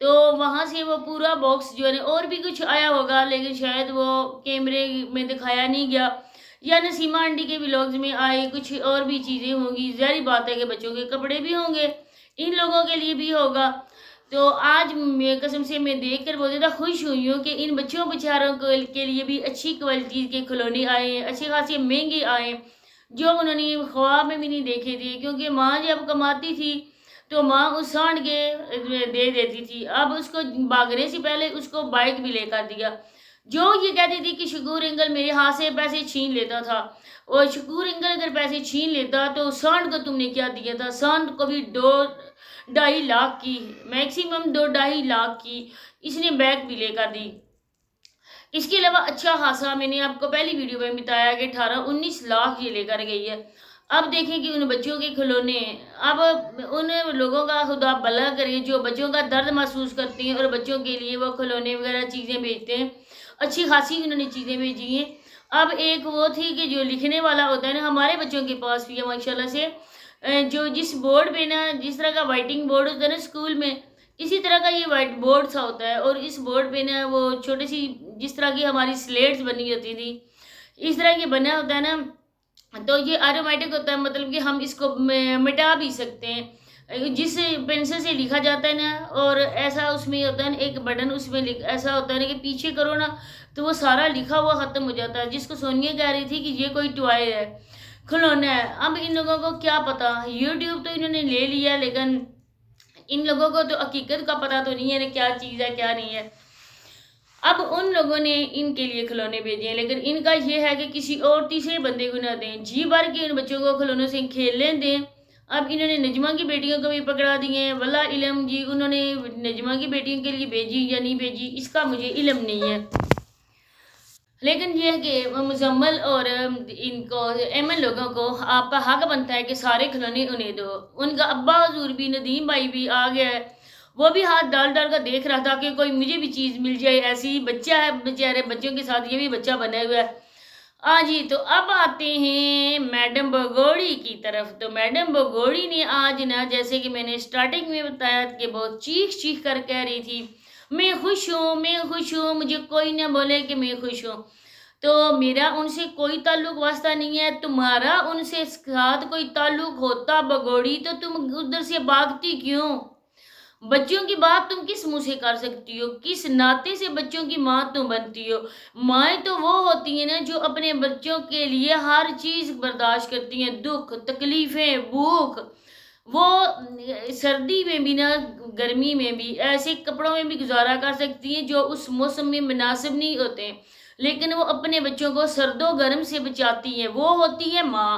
تو وہاں سے وہ پورا باکس جو ہے اور بھی کچھ آیا ہوگا لیکن شاید وہ کیمرے میں دکھایا نہیں گیا، یا نسیمہ آنٹی کے ولاگز میں آئے کچھ اور بھی چیزیں ہوں گی، ظاہری بات ہے کہ بچوں کے کپڑے بھی ہوں گے، ان لوگوں کے لیے بھی ہوگا۔ تو آج قسم سے میں دیکھ کر بہت زیادہ خوش ہوئی ہوں کہ ان بچوں بیچاروں کے لیے بھی اچھی کوالٹی کے کھلونے آئے ہیں، اچھے خاصے مہنگے آئے ہیں، جو انہوں نے خواب میں بھی نہیں دیکھے تھے، کیونکہ ماں جب کماتی تھی تو ماں اس سانڈ کے دے دیتی تھی، اب اس کو بھاگنے سے پہلے اس کو بائک بھی لے کر دیا۔ جو یہ کہتی تھی کہ شکور انکل میرے ہاتھ سے پیسے چھین لیتا تھا، اور شکور انکل اگر پیسے چھین لیتا تو سانڈ کو تم نے کیا دیا تھا؟ سانڈ کو بھی 2-2.5 لاکھ کی، میکسیمم 2-2.5 لاکھ کی اس نے بیگ بھی لے کر دی۔ اس کے علاوہ اچھا خاصا میں نے آپ کو پہلی ویڈیو میں بتایا کہ 18-19 لاکھ یہ لے کر گئی ہے۔ اب دیکھیں کہ ان بچوں کے کھلونے، اب ان لوگوں کا خدا بھلا کرے جو بچوں کا درد محسوس کرتے ہیں اور بچوں کے لیے وہ کھلونے وغیرہ چیزیں بیچتے ہیں، اچھی خاصی انہوں نے چیزیں بھیجی ہیں۔ اب ایک وہ تھی کہ جو لکھنے والا ہوتا ہے نا، ہمارے بچوں کے پاس بھی ہے ماشاءاللہ سے، جو جس بورڈ پہ نا جس طرح کا وائٹنگ بورڈ ہوتا ہے نا اسکول میں، اسی طرح کا یہ وائٹ بورڈ سا ہوتا ہے، اور اس بورڈ پہ نا وہ چھوٹی سی جس طرح کی ہماری سلیٹس بنی ہوتی تھی اس طرح یہ بنا ہوتا ہے نا، تو یہ آٹومیٹک ہوتا ہے، مطلب کہ ہم اس کو مٹا بھی سکتے ہیں، جس پینسل سے لکھا جاتا ہے نا، اور ایسا اس میں ہوتا ہے نا ایک بٹن، اس میں ایسا ہوتا ہے نا کہ پیچھے کرو نا تو وہ سارا لکھا ہوا ختم ہو جاتا ہے، جس کو سونیا کہہ رہی تھی کہ یہ کوئی ٹوائے ہے، کھلونا ہے۔ اب ان لوگوں کو کیا پتا، یوٹیوب تو انہوں نے لے لیا لیکن ان لوگوں کو تو حقیقت کا پتا تو نہیں ہے نا کیا چیز ہے کیا نہیں ہے۔ اب ان لوگوں نے ان کے لیے کھلونے بھیجے ہیں، لیکن ان کا یہ ہے کہ کسی اور تیسرے بندے کو نہ دیں، جی بھر کے ان بچوں کو کھلونوں سے کھیلنے دیں۔ اب انہوں نے نجمہ کی بیٹیوں کو بھی پکڑا دیے ہیں، واللہ علم جی انہوں نے نجمہ کی بیٹیوں کے لیے بھیجی یا نہیں بھیجی اس کا مجھے علم نہیں ہے، لیکن یہ ہے کہ مزمل اور ان کو ایمن لوگوں کو آپ کا حق بنتا ہے کہ سارے کھلونے انہیں دو۔ ان کا ابا حضور بھی ندیم بھائی بھی آ گیا ہے، وہ بھی ہاتھ ڈال ڈال کر دیکھ رہا تھا کہ کوئی مجھے بھی چیز مل جائے، ایسی بچہ ہے بیچارے بچوں کے ساتھ یہ بھی بچہ بنا ہوا ہے۔ ہاں جی، تو اب آتے ہیں میڈم بگوڑی کی طرف۔ تو میڈم بگوڑی نے آج نا جیسے کہ میں نے سٹارٹنگ میں بتایا کہ بہت چیخ چیخ کر کہہ رہی تھی میں خوش ہوں، میں خوش ہوں، مجھے کوئی نہ بولے کہ میں خوش ہوں۔ تو میرا ان سے کوئی تعلق واسطہ نہیں ہے، تمہارا ان سے ساتھ کوئی تعلق ہوتا بگوڑی تو تم ادھر سے بھاگتی کیوں؟ بچوں کی بات تم کس منہ سے کر سکتی ہو؟ کس ناطے سے بچوں کی ماں تم بنتی ہو؟ مائیں تو وہ ہوتی ہیں نا جو اپنے بچوں کے لیے ہر چیز برداشت کرتی ہیں، دکھ تکلیفیں بھوک، وہ سردی میں بھی نا گرمی میں بھی ایسے کپڑوں میں بھی گزارا کر سکتی ہیں جو اس موسم میں مناسب نہیں ہوتے ہیں، لیکن وہ اپنے بچوں کو سرد و گرم سے بچاتی ہیں، وہ ہوتی ہے ماں۔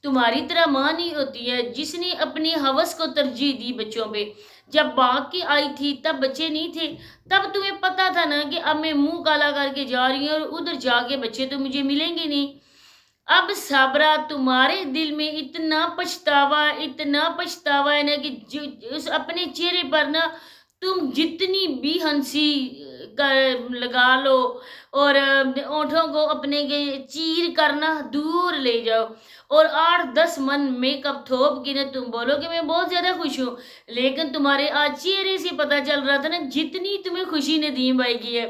تمہاری طرح ماں نہیں ہوتی ہے جس نے اپنی ہوس کو ترجیح دی بچوں پہ۔ جب باغ کی آئی تھی تب بچے نہیں تھے، تب تمہیں پتا تھا نا کہ اب میں منہ کالا کر کے جا رہی ہوں اور ادھر جا کے بچے تو مجھے ملیں گے نہیں۔ اب صابرہ تمہارے دل میں اتنا پچھتاوا ہے نا کہ اس اپنے چہرے پر نا تم جتنی بھی ہنسی لگا لو اور اونٹوں کو اپنے کے چیر کرنا دور لے جاؤ اور 8-10 من میک اپ تھوپ کے نا تم بولو کہ میں بہت زیادہ خوش ہوں، لیکن تمہارے آج چہرے سے پتہ چل رہا تھا نا جتنی تمہیں خوشی ندیم بھائی کی ہے،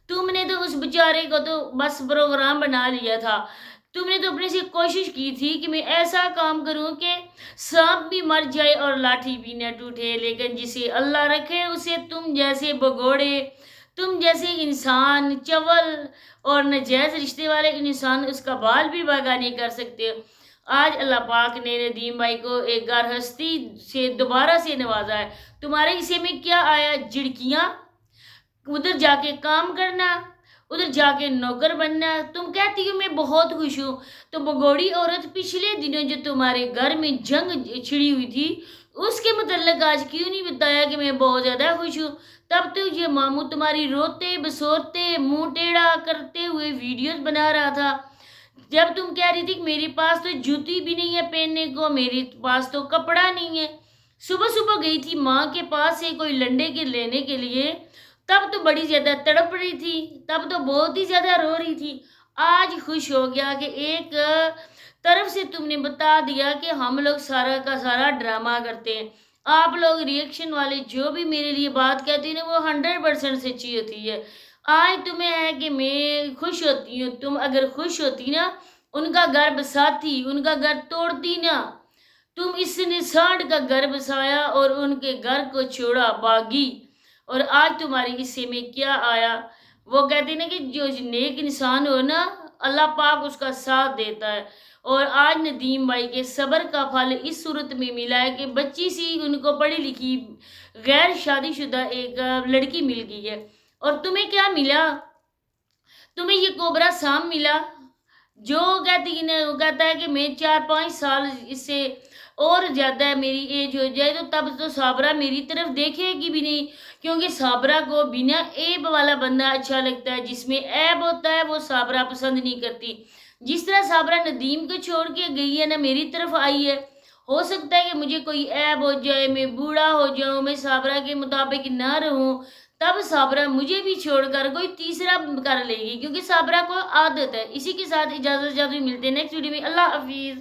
تم نے تو اس بیچارے کو تو بس پروگرام بنا لیا تھا۔ تم نے تو اپنے سے کوشش کی تھی کہ میں ایسا کام کروں کہ سانپ بھی مر جائے اور لاٹھی بھی نہ ٹوٹے، لیکن جسے اللہ رکھے اسے تم جیسے بگوڑے، تم جیسے انسان چول اور ناجائز رشتے والے انسان اس کا بال بھی باغا نہیں کر سکتے۔ آج اللہ پاک نے ندیم بھائی کو ایک گھر ہستی سے دوبارہ سے نوازا ہے۔ تمہارے حصے میں کیا آیا؟ جھڑکیاں، ادھر جا کے کام کرنا، ادھر جا کے نوکر بننا۔ تم کہتی ہو میں بہت خوش ہوں، تو بگوڑی عورت پچھلے دنوں جو تمہارے گھر میں جنگ چھڑی ہوئی تھی اس کے متعلق آج کیوں نہیں بتایا کہ میں بہت زیادہ خوش ہوں؟ تب تو یہ ماموں تمہاری روتے بسوتے منہ ٹیڑھا کرتے ہوئے ویڈیوز بنا رہا تھا، جب تم کہہ رہی تھی کہ میرے پاس تو جوتی بھی نہیں ہے پہننے کو، میرے پاس تو کپڑا نہیں ہے۔ صبح صبح گئی تھی ماں کے پاس سے کوئی لنڈے کے لینے کے لیے، تب تو بڑی زیادہ تڑپ رہی تھی، تب تو بہت ہی زیادہ رو رہی تھی۔ آج خوش ہو گیا کہ ایک طرف سے تم نے بتا دیا کہ ہم لوگ سارا کا سارا ڈرامہ کرتے ہیں۔ آپ لوگ ریئیکشن والے جو بھی میرے لیے بات کہتے ہیں نا وہ 100% سچی ہوتی ہے. آج تمہیں ہے کہ میں خوش ہوتی ہوں، تم اگر خوش ہوتی نا ان کا گھر بساتی، ان کا گھر توڑتی نا. تم اس نے سانڈ کا گھر بسایا اور ان کے گھر کو چھوڑا باغی. اور آج تمہاری حصے میں کیا آیا؟ وہ کہتے ہیں نا کہ جو نیک انسان ہو نا اللہ پاک اس کا ساتھ دیتا ہے. اور آج ندیم بھائی کے صبر کا پھل اس صورت میں ملا ہے کہ بچی سی ان کو پڑھی لکھی غیر شادی شدہ ایک لڑکی مل گئی ہے. اور تمہیں کیا ملا؟ تمہیں یہ کوبرا سام ملا جو وہ کہتا ہے کہ میں 4-5 سال اس سے اور زیادہ میری ایج ہو جائے تو تب تو صابرہ میری طرف دیکھے گی بھی نہیں، کیونکہ صابرہ کو بنا عیب والا بندہ اچھا لگتا ہے، جس میں عیب ہوتا ہے وہ صابرہ پسند نہیں کرتی. جس طرح صابرہ ندیم کو چھوڑ کے گئی ہے نا میری طرف آئی ہے. ہو سکتا ہے کہ مجھے کوئی عیب ہو جائے، میں بوڑھا ہو جاؤں، میں صابرہ کے مطابق نہ رہوں، تب صابرہ مجھے بھی چھوڑ کر کوئی تیسرا کر لے گی، کیونکہ صابرہ کو عادت ہے. اسی کے ساتھ اجازت ملتے ہیں نیکسٹ ویڈیو میں. اللہ حافظ.